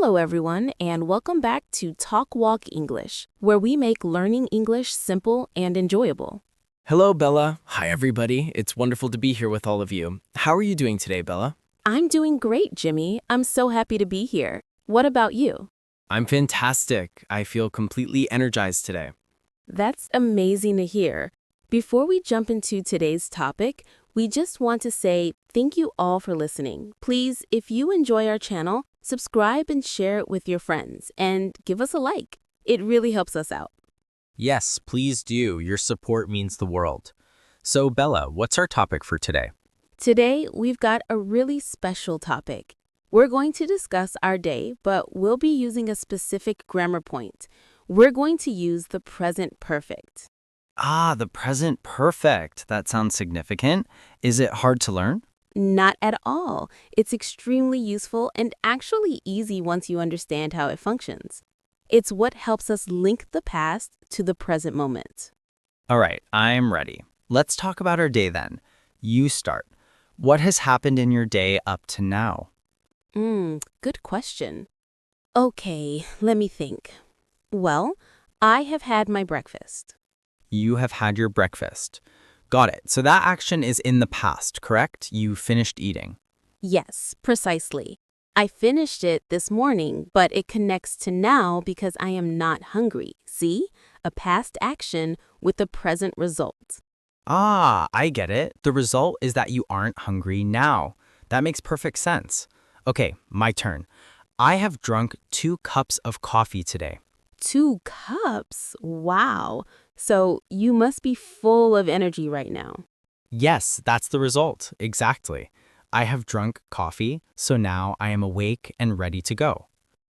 Hello, everyone, and welcome back to Talk Walk English, where we make learning English simple and enjoyable. Hello, Bella. Hi, everybody. It's wonderful to be here with all of you. How are you doing today, Bella? I'm doing great, Jimmy. I'm so happy to be here. What about you? I'm fantastic. I feel completely energized today. That's amazing to hear. Before we jump into today's topic, we just want to say thank you all for listening. Please, if you enjoy our channel, subscribe and share it with your friends, and give us a like. It really helps us out. Yes, please do. Your support means the world. So, Bella, what's our topic for today? Today, we've got a really special topic. We're going to discuss our day, but we'll be using a specific grammar point. We're going to use the present perfect. The present perfect. That sounds significant. Is it hard to learn? Not at all. It's extremely useful and actually easy once you understand how it functions. It's what helps us link the past to the present moment. All right, I'm ready. Let's talk about our day then. You start. What has happened in your day up to now? Good question. Okay, let me think. Well, I have had my breakfast. You have had your breakfast. Got it. So that action is in the past, correct? You finished eating. Yes, precisely. I finished it this morning, but it connects to now because I am not hungry. See? A past action with the present result. I get it. The result is that you aren't hungry now. That makes perfect sense. Okay, my turn. I have drunk 2 cups of coffee today. 2 cups? Wow. So you must be full of energy right now. Yes, that's the result. Exactly. I have drunk coffee, so now I am awake and ready to go.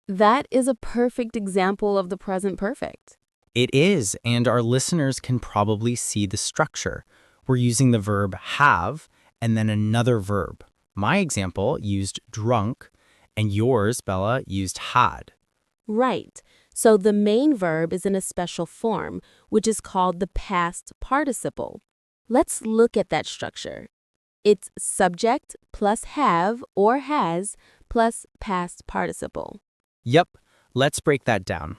That is a perfect example of the present perfect. It is, and our listeners can probably see the structure. We're using the verb have and then another verb. My example used drunk, and yours, Bella, used had. Right. So the main verb is in a special form, which is called the past participle. Let's look at that structure. It's subject plus have or has plus past participle. Yep, let's break that down.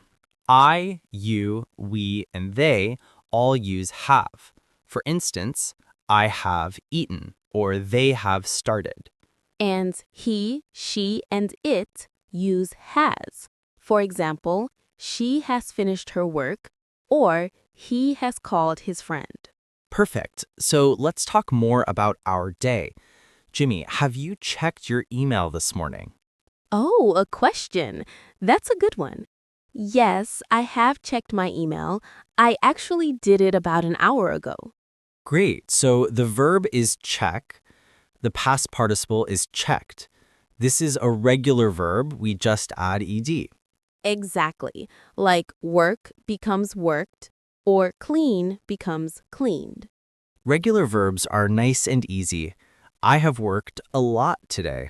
I, you, we, and they all use have. For instance, I have eaten, or they have started. And he, she, and it use has. For example, she has finished her work, or he has called his friend. Perfect. So let's talk more about our day. Jimmy, have you checked your email this morning? Oh, a question. That's a good one. Yes, I have checked my email. I actually did it about an hour ago. Great. So the verb is check. The past participle is checked. This is a regular verb. We just add ed. Exactly. Like work becomes worked, or clean becomes cleaned. Regular verbs are nice and easy. I have worked a lot today.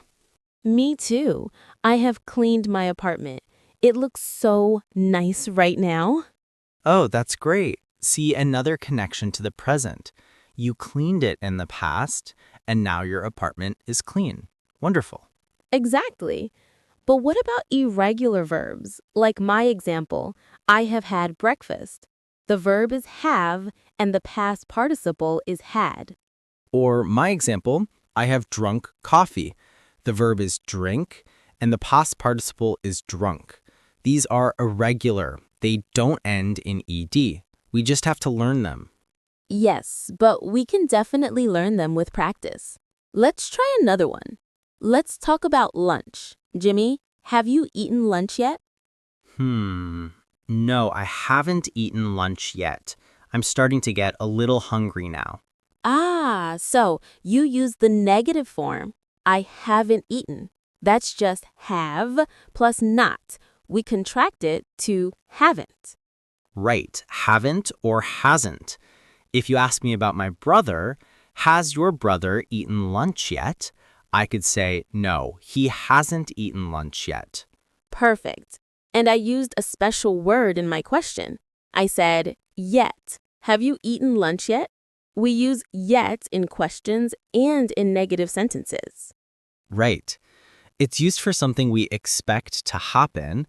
Me too. I have cleaned my apartment. It looks so nice right now. Oh, that's great. See another connection to the present. You cleaned it in the past, and now your apartment is clean. Wonderful. Exactly. But what about irregular verbs? Like my example, I have had breakfast. The verb is have, and the past participle is had. Or my example, I have drunk coffee. The verb is drink, and the past participle is drunk. These are irregular. They don't end in ed. We just have to learn them. Yes, but we can definitely learn them with practice. Let's try another one. Let's talk about lunch. Jimmy, have you eaten lunch yet? No, I haven't eaten lunch yet. I'm starting to get a little hungry now. So you use the negative form. I haven't eaten. That's just have plus not. We contract it to haven't. Right, haven't or hasn't. If you ask me about my brother, has your brother eaten lunch yet? I could say, no, he hasn't eaten lunch yet. Perfect. And I used a special word in my question. I said, yet. Have you eaten lunch yet? We use yet in questions and in negative sentences. Right. It's used for something we expect to happen.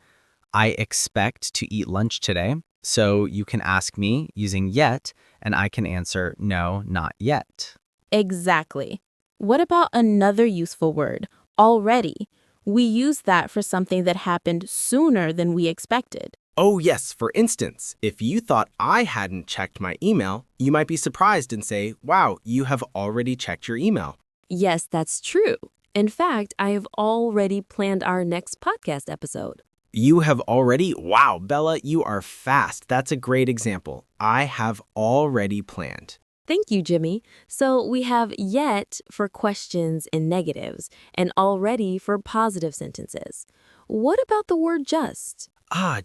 I expect to eat lunch today. So you can ask me using yet, and I can answer no, not yet. Exactly. What about another useful word, already? We use that for something that happened sooner than we expected. Oh, yes. For instance, if you thought I hadn't checked my email, you might be surprised and say, wow, you have already checked your email. Yes, that's true. In fact, I have already planned our next podcast episode. You have already? Wow, Bella, you are fast. That's a great example. I have already planned. Thank you, Jimmy. So we have yet for questions and negatives, and already for positive sentences. What about the word just?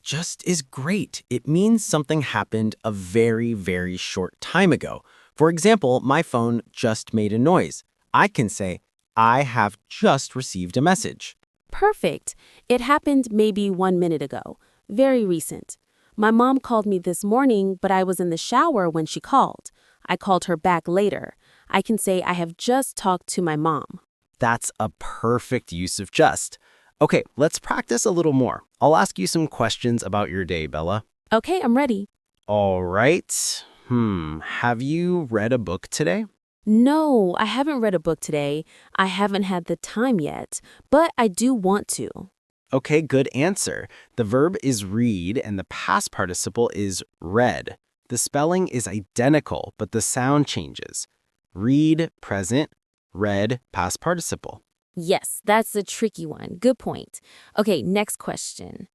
Just is great. It means something happened a very, very short time ago. For example, my phone just made a noise. I can say, I have just received a message. Perfect. It happened maybe 1 minute ago. Very recent. My mom called me this morning, but I was in the shower when she called. I called her back later. I can say I have just talked to my mom. That's a perfect use of just. Okay, let's practice a little more. I'll ask you some questions about your day, Bella. Okay, I'm ready. All right. Have you read a book today? No, I haven't read a book today. I haven't had the time yet, but I do want to. Okay, good answer. The verb is read and the past participle is read. The spelling is identical, but the sound changes. Read, present, read, past participle. Yes, that's a tricky one. Good point. Okay, next question.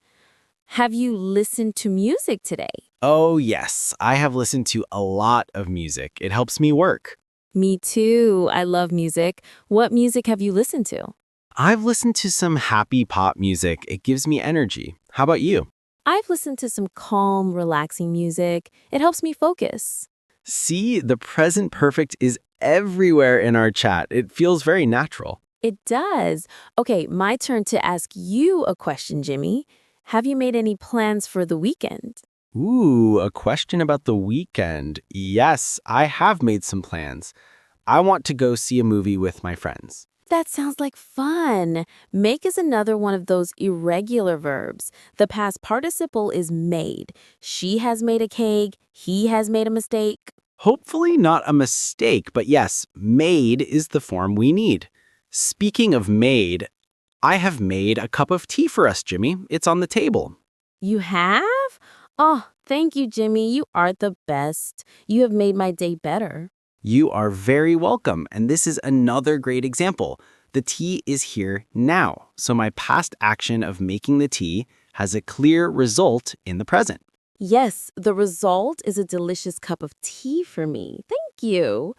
Have you listened to music today? Oh, yes. I have listened to a lot of music. It helps me work. Me too. I love music. What music have you listened to? I've listened to some happy pop music. It gives me energy. How about you? I've listened to some calm, relaxing music. It helps me focus. See, the present perfect is everywhere in our chat. It feels very natural. It does. Okay, my turn to ask you a question, Jimmy. Have you made any plans for the weekend? Ooh, a question about the weekend. Yes, I have made some plans. I want to go see a movie with my friends. That sounds like fun. Make is another one of those irregular verbs. The past participle is made. She has made a cake. He has made a mistake. Hopefully not a mistake, but yes, made is the form we need. Speaking of made, I have made a cup of tea for us, Jimmy. It's on the table. You have? Oh, thank you, Jimmy. You are the best. You have made my day better. You are very welcome, and this is another great example. The tea is here now, so my past action of making the tea has a clear result in the present. Yes, the result is a delicious cup of tea for me. Thank you.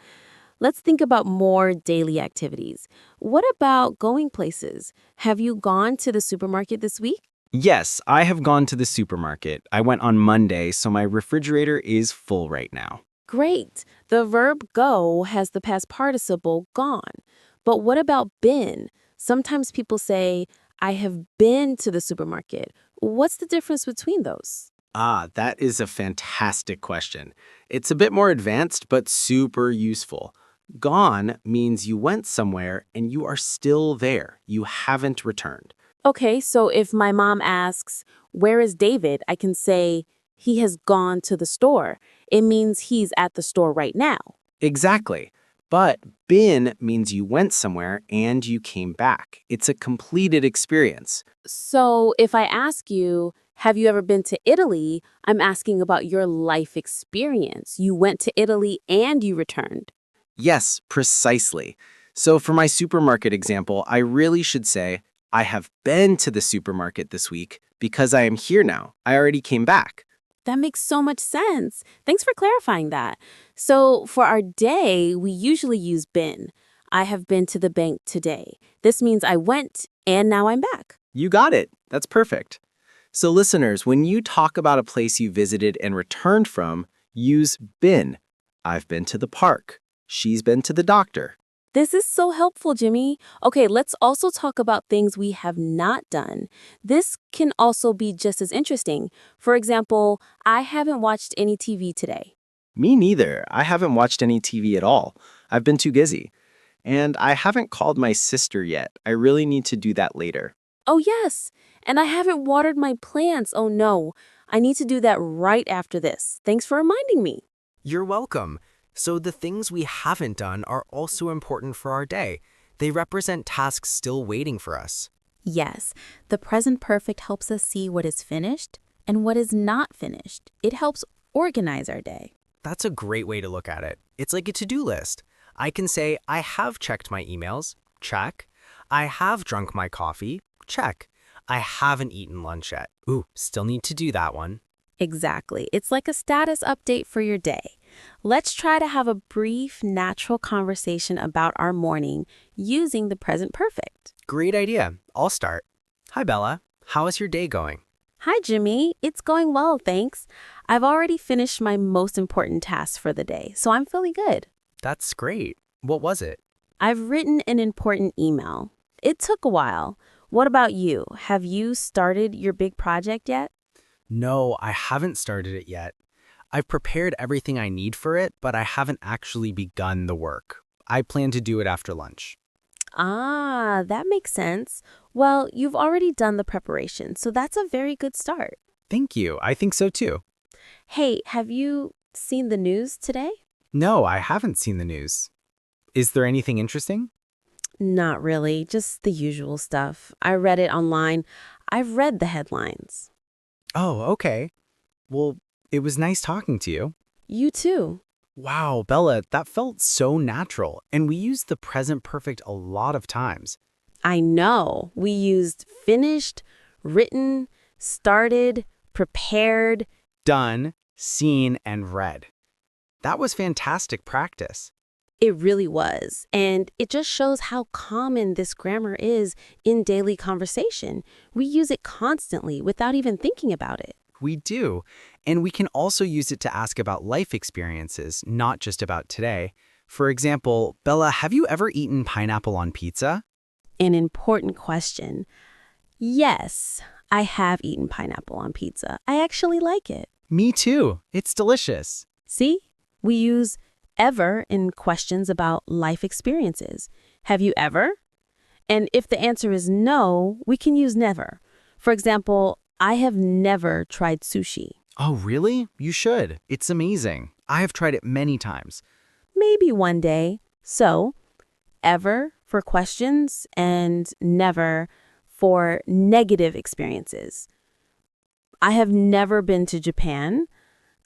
Let's think about more daily activities. What about going places? Have you gone to the supermarket this week? Yes, I have gone to the supermarket. I went on Monday, so my refrigerator is full right now. Great. The verb go has the past participle gone. But what about been? Sometimes people say, I have been to the supermarket. What's the difference between those? That is a fantastic question. It's a bit more advanced, but super useful. Gone means you went somewhere and you are still there. You haven't returned. Okay, so if my mom asks, where is David? I can say, he has gone to the store. It means he's at the store right now. Exactly. But been means you went somewhere and you came back. It's a completed experience. So if I ask you, have you ever been to Italy? I'm asking about your life experience. You went to Italy and you returned. Yes, precisely. So for my supermarket example, I really should say, I have been to the supermarket this week because I am here now. I already came back. That makes so much sense. Thanks for clarifying that. So for our day, we usually use been. I have been to the bank today. This means I went and now I'm back. You got it. That's perfect. So listeners, when you talk about a place you visited and returned from, use been. I've been to the park. She's been to the doctor. This is so helpful, Jimmy. Okay, let's also talk about things we have not done. This can also be just as interesting. For example, I haven't watched any TV today. Me neither. I haven't watched any TV at all. I've been too busy. And I haven't called my sister yet. I really need to do that later. Oh, yes. And I haven't watered my plants. Oh, no. I need to do that right after this. Thanks for reminding me. You're welcome. So the things we haven't done are also important for our day. They represent tasks still waiting for us. Yes, the present perfect helps us see what is finished and what is not finished. It helps organize our day. That's a great way to look at it. It's like a to-do list. I can say, I have checked my emails. Check. I have drunk my coffee. Check. I haven't eaten lunch yet. Ooh, still need to do that one. Exactly. It's like a status update for your day. Let's try to have a brief, natural conversation about our morning using the present perfect. Great idea. I'll start. Hi, Bella. How is your day going? Hi, Jimmy. It's going well, thanks. I've already finished my most important tasks for the day, so I'm feeling good. That's great. What was it? I've written an important email. It took a while. What about you? Have you started your big project yet? No, I haven't started it yet. I've prepared everything I need for it, but I haven't actually begun the work. I plan to do it after lunch. Ah, that makes sense. Well, you've already done the preparation, so that's a very good start. Thank you. I think so too. Hey, have you seen the news today? No, I haven't seen the news. Is there anything interesting? Not really, just the usual stuff. I read it online. I've read the headlines. Oh, okay. Well, it was nice talking to you. You too. Wow, Bella, that felt so natural, and we used the present perfect a lot of times. I know. We used finished, written, started, prepared. Done, seen, and read. That was fantastic practice. It really was. And it just shows how common this grammar is in daily conversation. We use it constantly without even thinking about it. We do, and we can also use it to ask about life experiences, not just about today. For example, Bella, have you ever eaten pineapple on pizza? An important question. Yes, I have eaten pineapple on pizza. I actually like it. Me too. It's delicious. See? We use ever in questions about life experiences. Have you ever? And if the answer is no, we can use never. For example, I have never tried sushi. Oh, really? You should. It's amazing. I have tried it many times. Maybe one day. So, ever for questions and never for negative experiences. I have never been to Japan.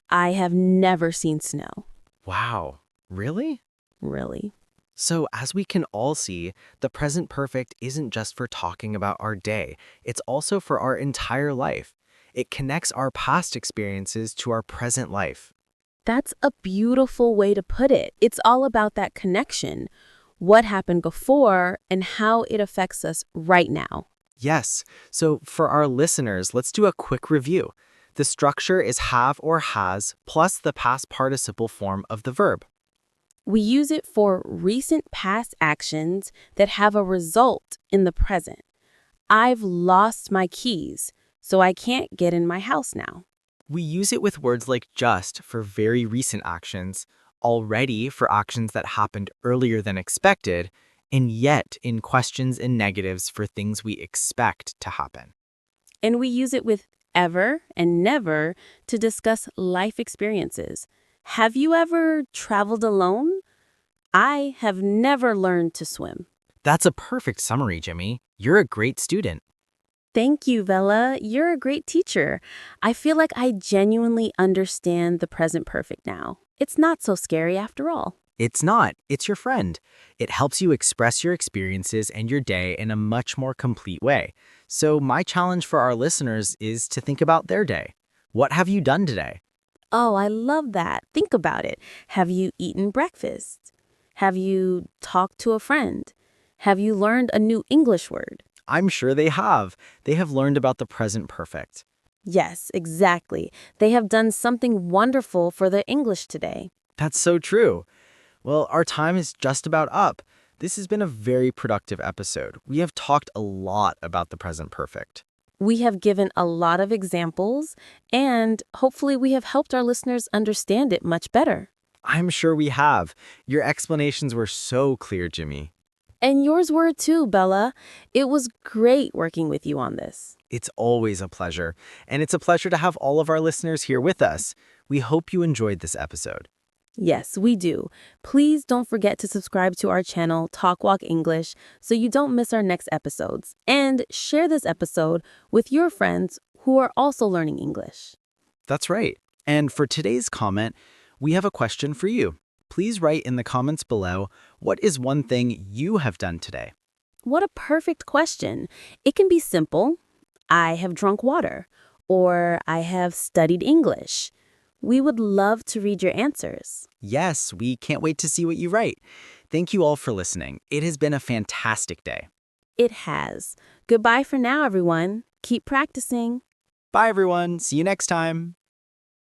I have never seen snow. Wow. Really? Really? So, as we can all see, the present perfect isn't just for talking about our day. It's also for our entire life. It connects our past experiences to our present life. That's a beautiful way to put it. It's all about that connection, what happened before and how it affects us right now. Yes. So, for our listeners, let's do a quick review. The structure is have or has plus the past participle form of the verb. We use it for recent past actions that have a result in the present. I've lost my keys, so I can't get in my house now. We use it with words like just for very recent actions, already for actions that happened earlier than expected, and yet in questions and negatives for things we expect to happen. And we use it with ever and never to discuss life experiences. Have you ever traveled alone? I have never learned to swim. That's a perfect summary, Jimmy. You're a great student. Thank you, Bella. You're a great teacher. I feel like I genuinely understand the present perfect now. It's not so scary after all. It's not. It's your friend. It helps you express your experiences and your day in a much more complete way. So my challenge for our listeners is to think about their day. What have you done today? Oh, I love that. Think about it. Have you eaten breakfast? Have you talked to a friend? Have you learned a new English word? I'm sure they have. They have learned about the present perfect. Yes, exactly. They have done something wonderful for their English today. That's so true. Well, our time is just about up. This has been a very productive episode. We have talked a lot about the present perfect. We have given a lot of examples, and hopefully we have helped our listeners understand it much better. I'm sure we have. Your explanations were so clear, Jimmy. And yours were too, Bella. It was great working with you on this. It's always a pleasure, and it's a pleasure to have all of our listeners here with us. We hope you enjoyed this episode. Yes, we do. Please don't forget to subscribe to our channel, Talk Walk English, so you don't miss our next episodes. And share this episode with your friends who are also learning English. That's right. And for today's comment, we have a question for you. Please write in the comments below, what is one thing you have done today? What a perfect question. It can be simple. I have drunk water, or I have studied English. We would love to read your answers. Yes, we can't wait to see what you write. Thank you all for listening. It has been a fantastic day. It has. Goodbye for now, everyone. Keep practicing. Bye, everyone. See you next time.